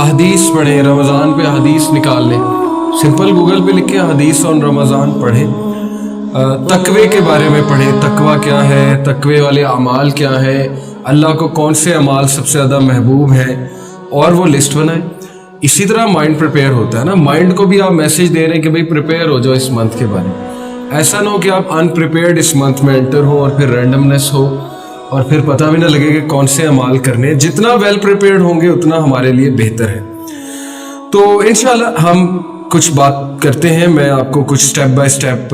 अहदीस पढ़ें, रमज़ान पे अहदीस निकाल लें, सिंपल गूगल पे लिख के अहदीस ऑन रमज़ान पढ़ें, तकवे के बारे में पढ़ें, तकवा क्या है, तकवे वाले अमाल क्या है, अल्लाह को कौन से अमाल सबसे ज़्यादा महबूब हैं, और वो लिस्ट बनाएं। इसी तरह माइंड प्रिपेयर होता है ना, माइंड को भी आप मैसेज दे रहे हैं कि भाई प्रिपेयर हो जाओ इस मंथ के बारे में। ऐसा ना हो कि आप अनप्रिपेयर्ड इस मंथ में एंटर हो और फिर रैंडमनेस हो और फिर पता भी ना लगे कि कौन से अमाल करने हैं। जितना वेल प्रिपेयर्ड होंगे उतना हमारे लिए बेहतर है। तो इंशाल्लाह हम कुछ बात करते हैं, मैं आपको कुछ स्टेप बाय स्टेप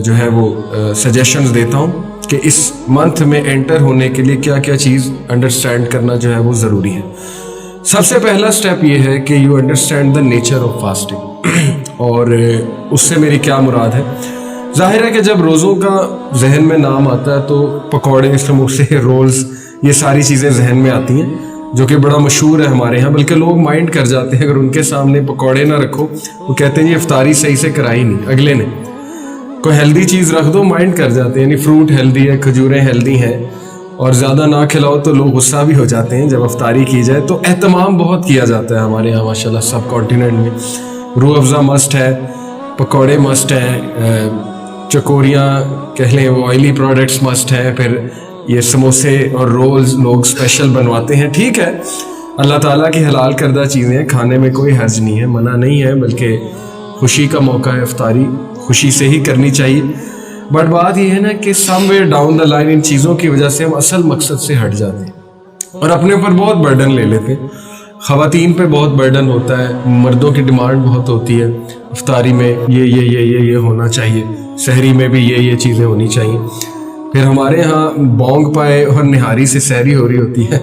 जो है वो सजेशंस देता हूँ कि इस मंथ में एंटर होने के लिए क्या क्या चीज़ अंडरस्टैंड करना जो है वो ज़रूरी है। सबसे पहला स्टेप ये है कि you understand the nature of fasting. और उससे मेरी क्या मुराद है, जाहिर है कि जब रोज़ों का जहन में नाम आता है तो पकौड़े, समोसे, रोल्स, ये सारी चीज़ें जहन में आती हैं, जो कि बड़ा मशहूर है हमारे यहाँ। बल्कि लोग माइंड कर जाते हैं, अगर उनके सामने पकौड़े ना रखो वो कहते हैं ये इफ्तारी सही से कराई नहीं अगले ने। कोई हेल्दी चीज़ रख दो, माइंड कर जाते हैं, यानी फ्रूट हेल्दी है, खजूरें हेल्दी हैं, और ज़्यादा ना खिलाओ तो लोग गुस्सा भी हो जाते हैं जब इफ्तारी की जाए। तो एहतमाम बहुत किया जाता है हमारे यहाँ माशाल्लाह सब कॉन्टिनेंट में। रूह अफ़ज़ा मस्ट है, पकौड़े मस्ट हैं, चकोरियाँ कह लें, वो ऑयली प्रोडक्ट्स मस्ट हैं, फिर ये समोसे और रोल्स लोग स्पेशल बनवाते हैं। ठीक है, अल्लाह ताला की हलाल करदा चीज़ें खाने में कोई हर्ज नहीं है, मना नहीं है, बल्कि खुशी का मौका है, इफ्तारी खुशी से ही करनी चाहिए। बट बात यह है ना कि somewhere down the line in चीज़ों की वजह से हम असल मकसद से हट जाते हैं और अपने ऊपर बहुत बर्डन ले लेते हैं। ख़वातीन पे बहुत बर्डन होता है, मर्दों की डिमांड बहुत होती है, इफ्तारी में ये होना चाहिए, सहरी में भी ये चीज़ें होनी चाहिए। फिर हमारे यहाँ बोंग पाए और निहारी से सहरी हो रही होती है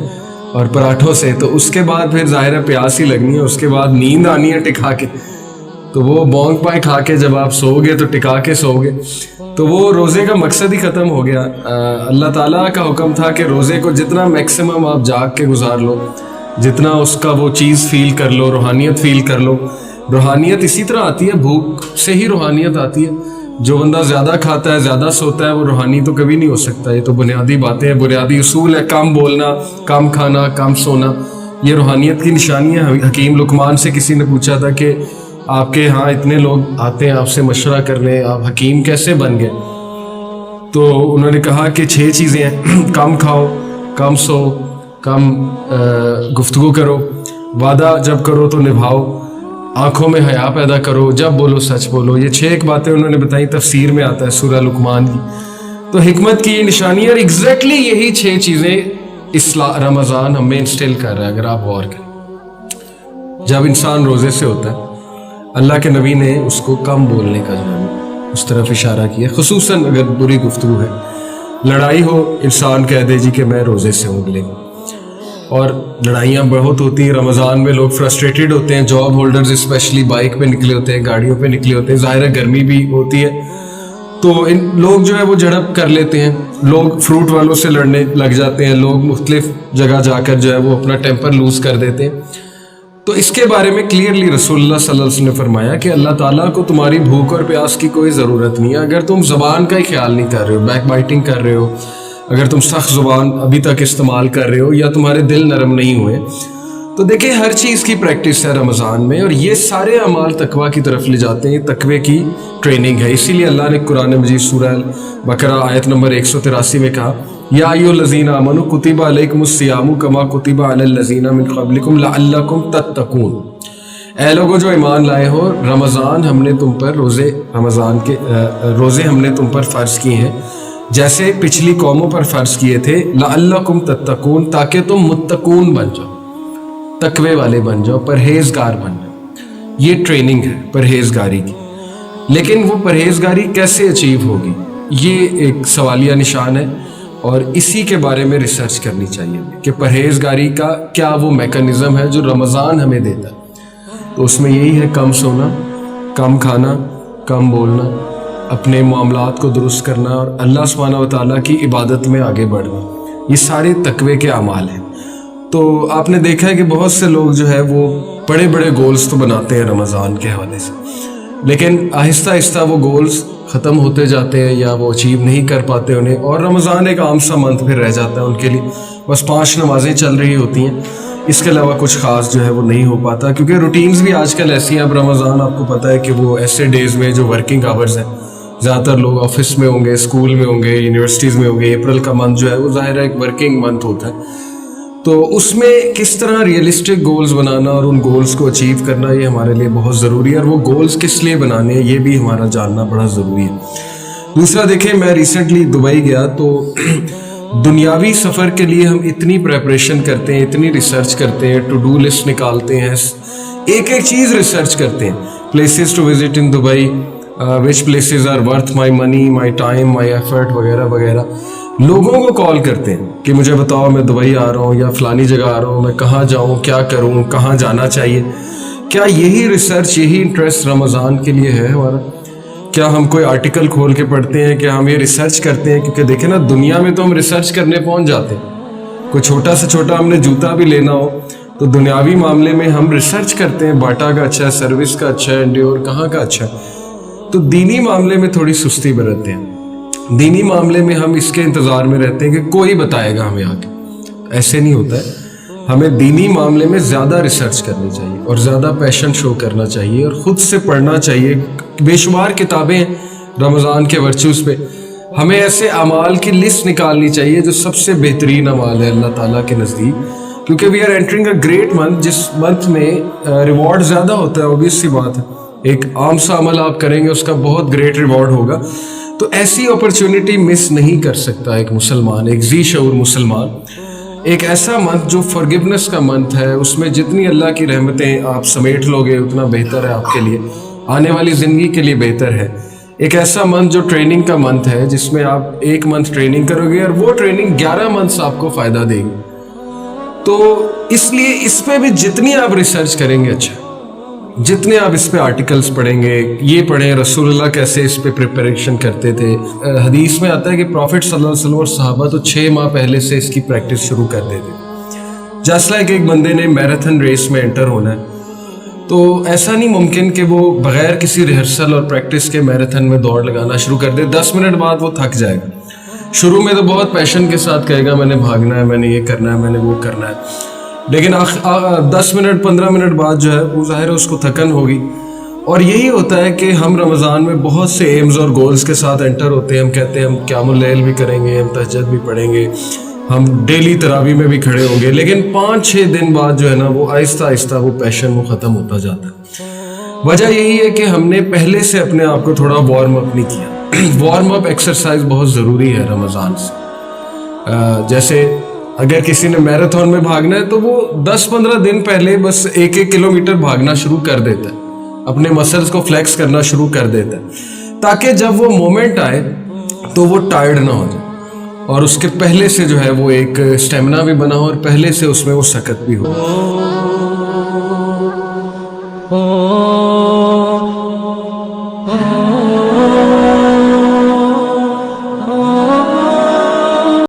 और पराठों से, तो उसके बाद फिर ज़ाहिर है प्यास ही लगनी है, उसके बाद नींद आनी है टिका के। तो वो बोंग पाए खा के जब आप सोओगे तो टिका के सोओगे, तो वो रोज़े का मकसद ही ख़त्म हो गया। अल्लाह ताला का हुक्म था कि रोज़े को जितना मैक्सिमम आप जाग के गुजार लो, जितना उसका वो चीज़ फ़ील कर लो, रूहानियत फ़ील कर लो। रूहानियत इसी तरह आती है, भूख से ही रूहानियत आती है। जो बंदा ज़्यादा खाता है, ज़्यादा सोता है, वो रूहानी तो कभी नहीं हो सकता। ये तो बुनियादी बातें हैं, बुनियादी उसूल है। कम बोलना, कम खाना, कम सोना, ये रूहानियत की निशानी है। हकीम लुकमान से किसी ने पूछा था कि आपके यहाँ इतने लोग आते हैं आपसे मशवरा करने, आप हकीम कैसे बन गए? तो उन्होंने कहा कि 6 चीज़ें हैं, कम खाओ, कम सो, कम गुफ्तगू करो, वादा जब करो तो निभाओ, आंखों में हया पैदा करो, जब बोलो सच बोलो। ये 6 बातें उन्होंने बताई, तफसीर में आता है सूरह लुकमान की। तो हिकमत की ये निशानी है और एग्जैक्टली यही 6 चीज़ें इस रमज़ान हमें इंस्टिल कर रहा है। अगर आप गौर करें, जब इंसान रोज़े से होता है, अल्लाह के नबी ने उसको कम बोलने का जो है उस तरफ इशारा किया, खुसूसन अगर बुरी गुफ्तगू है, लड़ाई हो, इंसान कह दे जी कि मैं रोज़े से हूँ अगले। और लड़ाइयाँ बहुत होती हैं रमज़ान में, लोग फ्रस्ट्रेटेड होते हैं, जॉब होल्डर्स स्पेशली बाइक पे निकले होते हैं, गाड़ियों पे निकले होते हैं, ज़ाहिर है गर्मी भी होती है, तो इन लोग जो है वो झड़प कर लेते हैं, लोग फ्रूट वालों से लड़ने लग जाते हैं, लोग मुख्तलिफ जगह जाकर जो है वो अपना टेम्पर लूज़ कर देते हैं। तो इसके बारे में क्लियरली रसूलुल्लाह सल्लल्लाहु अलैहि वसल्लम ने फरमाया कि अल्लाह ताला को तुम्हारी भूख और प्यास की कोई ज़रूरत नहीं है। अगर तुम ज़बान का ही ख्याल नहीं कर रहे हो, बैक बाइटिंग कर रहे हो, अगर तुम सख्त ज़ुबान अभी तक इस्तेमाल कर रहे हो, या तुम्हारे दिल नरम नहीं हुए, तो देखिए हर चीज़ की प्रैक्टिस है रमज़ान में, और ये सारे अमाल तकवा की तरफ ले जाते हैं, तकवे की ट्रेनिंग है। इसीलिए अल्लाह ने कुरान मजीद सूरह बकरा आयत नंबर 183 में कहा, या अय्युहल्लज़ीना आमनू कुतिबा अलैकुमुस्सियामु कमा कुतिबा अलल्लज़ीना मिन क़ब्लिकुम लअल्लकुम तत्तकून। ऐ लोगो जो ईमान लाए हो, रमज़ान हमने तुम पर रोज़े हमने तुम पर फ़र्ज किए हैं, जैसे पिछली कौमों पर फ़र्ज किए थे, लअल्लकुम तत्तकून, ताकि तुम मुत्तकून बन जाओ, तकवे वाले बन जाओ, परहेजगार बन जाओ। ये ट्रेनिंग है परहेजगारी की। लेकिन वो परहेजगारी कैसे अचीव होगी, ये एक सवालिया निशान है, और इसी के बारे में रिसर्च करनी चाहिए कि परहेजगारी का क्या वो मैकेनिज़्म है जो रमज़ान हमें देता है। तो उसमें यही है, कम सोना, कम खाना, कम बोलना, अपने मामलात को दुरुस्त करना और अल्लाह सुब्हानहू व तआला की इबादत में आगे बढ़ना। ये सारे तकवे के अमाल हैं। तो आपने देखा है कि बहुत से लोग जो है वो बड़े बड़े गोल्स तो बनाते हैं रमज़ान के हवाले से, लेकिन आहिस्ता आहिस्ता वो गोल्स ख़त्म होते जाते हैं या वो अचीव नहीं कर पाते उन्हें, और रमज़ान एक आम सा मंथ फिर रह जाता है उनके लिए। बस 5 नमाज़ें चल रही होती हैं, اس کے علاوہ کچھ خاص جو ہے وہ نہیں ہو پاتا، کیونکہ روٹینز بھی آج کل ایسی ہیں. اب رمضان آپ کو پتہ ہے کہ وہ ایسے ڈیز میں جو ورکنگ آورز ہیں، زیادہ تر لوگ آفس میں ہوں گے، اسکول میں ہوں گے، یونیورسٹیز میں ہوں گے. اپریل کا منتھ جو ہے وہ ظاہر ہے ایک ورکنگ منتھ ہوتا ہے، تو اس میں کس طرح ریئلسٹک گولز بنانا اور ان گولز کو اچیو کرنا یہ ہمارے لیے بہت ضروری ہے، اور وہ گولز کس لیے بنانے ہیں یہ بھی ہمارا جاننا بڑا ضروری ہے. دوسرا دیکھیں، میں ریسنٹلی دبئی گیا تو دنیاوی سفر کے لیے ہم اتنی پریپریشن کرتے ہیں، اتنی ریسرچ کرتے ہیں، ٹو ڈو لسٹ نکالتے ہیں، ایک ایک چیز ریسرچ کرتے ہیں. Places to visit in Dubai, which places are worth my money, my time, my effort وغیرہ وغیرہ. لوگوں کو کال کرتے ہیں کہ مجھے بتاؤ میں دبئی آ رہا ہوں یا فلانی جگہ آ رہا ہوں، میں کہاں جاؤں، کیا کروں، کہاں جانا چاہیے. کیا یہی ریسرچ، یہی انٹرسٹ رمضان کے لیے ہے ہمارا؟ کیا ہم کوئی آرٹیکل کھول کے پڑھتے ہیں؟ کیا ہم یہ ریسرچ کرتے ہیں؟ کیونکہ دیکھیں نا، دنیا میں تو ہم ریسرچ کرنے پہنچ جاتے ہیں. کوئی چھوٹا سے چھوٹا ہم نے جوتا بھی لینا ہو تو دنیاوی معاملے میں ہم ریسرچ کرتے ہیں، باٹا کا اچھا ہے، سروس کا اچھا ہے، انڈیور کہاں کا اچھا ہے. تو دینی معاملے میں تھوڑی سستی برتتے ہیں. دینی معاملے میں ہم اس کے انتظار میں رہتے ہیں کہ کوئی بتائے گا ہمیں آگے. ایسے نہیں ہوتا ہے. ہمیں دینی معاملے میں زیادہ ریسرچ کرنی چاہیے اور زیادہ پیشن شو کرنا چاہیے اور خود سے پڑھنا چاہیے. بے شمار کتابیں ہیں رمضان کے ورچوز پہ. ہمیں ایسے اعمال کی لسٹ نکالنی چاہیے جو سب سے بہترین اعمال ہے اللہ تعالیٰ کے نزدیک، کیونکہ we are entering a great month, جس منتھ میں ریوارڈ زیادہ ہوتا ہے. اوبیس سی بات ہے، ایک عام سا عمل آپ کریں گے اس کا بہت گریٹ ریوارڈ ہوگا. تو ایسی اپرچونٹی مس نہیں کر سکتا ایک مسلمان، ایک ذی شعور مسلمان. ایک ایسا منتھ جو فارگیونیس کا منتھ ہے، اس میں جتنی اللہ کی رحمتیں آپ سمیٹ لو گے اتنا بہتر ہے آپ کے لیے، آنے والی زندگی کے لیے بہتر ہے. ایک ایسا منتھ جو ٹریننگ کا منتھ ہے، جس میں آپ ایک منتھ ٹریننگ کرو گے اور وہ ٹریننگ 11 منتھس آپ کو فائدہ دے گی. تو اس لیے اس پہ بھی جتنی آپ ریسرچ کریں گے اچھا، جتنے آپ اس پہ آرٹیکلز پڑھیں گے. یہ پڑھیں رسول اللہ کیسے اس پہ پریپریشن کرتے تھے. حدیث میں آتا ہے کہ پروفٹ صلی اللہ علیہ وسلم اور صحابہ تو 6 ماہ پہلے سے اس کی پریکٹس شروع کر دیتے. جسٹ لائک ایک بندے نے میراتھن ریس میں انٹر ہونا ہے تو ایسا نہیں ممکن کہ وہ بغیر کسی ریہرسل اور پریکٹس کے میراتھن میں دوڑ لگانا شروع کر دے. 10 منٹ بعد وہ تھک جائے گا. شروع میں تو بہت پیشن کے ساتھ کہے گا میں نے بھاگنا ہے، میں نے یہ کرنا ہے، میں نے وہ کرنا ہے، لیکن 10 منٹ 15 منٹ بعد جو ہے وہ ظاہر ہے اس کو تھکن ہوگی. اور یہی ہوتا ہے کہ ہم رمضان میں بہت سے ایمز اور گولز کے ساتھ انٹر ہوتے ہیں. ہم کہتے ہیں ہم قیام اللیل بھی کریں گے، ہم تہجد بھی پڑھیں گے، ہم ڈیلی تراویح میں بھی کھڑے ہوں گے، لیکن 5-6 دن بعد جو ہے نا وہ آہستہ آہستہ وہ پیشن وہ ختم ہوتا جاتا ہے. وجہ یہی ہے کہ ہم نے پہلے سے اپنے آپ کو تھوڑا وارم اپ نہیں کیا. وارم اپ ایکسرسائز بہت ضروری ہے رمضان سے. جیسے اگر کسی نے میراتھن میں بھاگنا ہے تو وہ 10-15 دن پہلے بس 1-1 کلومیٹر بھاگنا شروع کر دیتا ہے، اپنے مسلز کو فلیکس کرنا شروع کر دیتا ہے، تاکہ جب وہ مومنٹ آئے تو وہ ٹائرڈ نہ ہو جائے اور اس کے پہلے سے جو ہے وہ ایک اسٹیمنا بھی بنا ہو اور پہلے سے اس میں وہ سکت بھی ہو.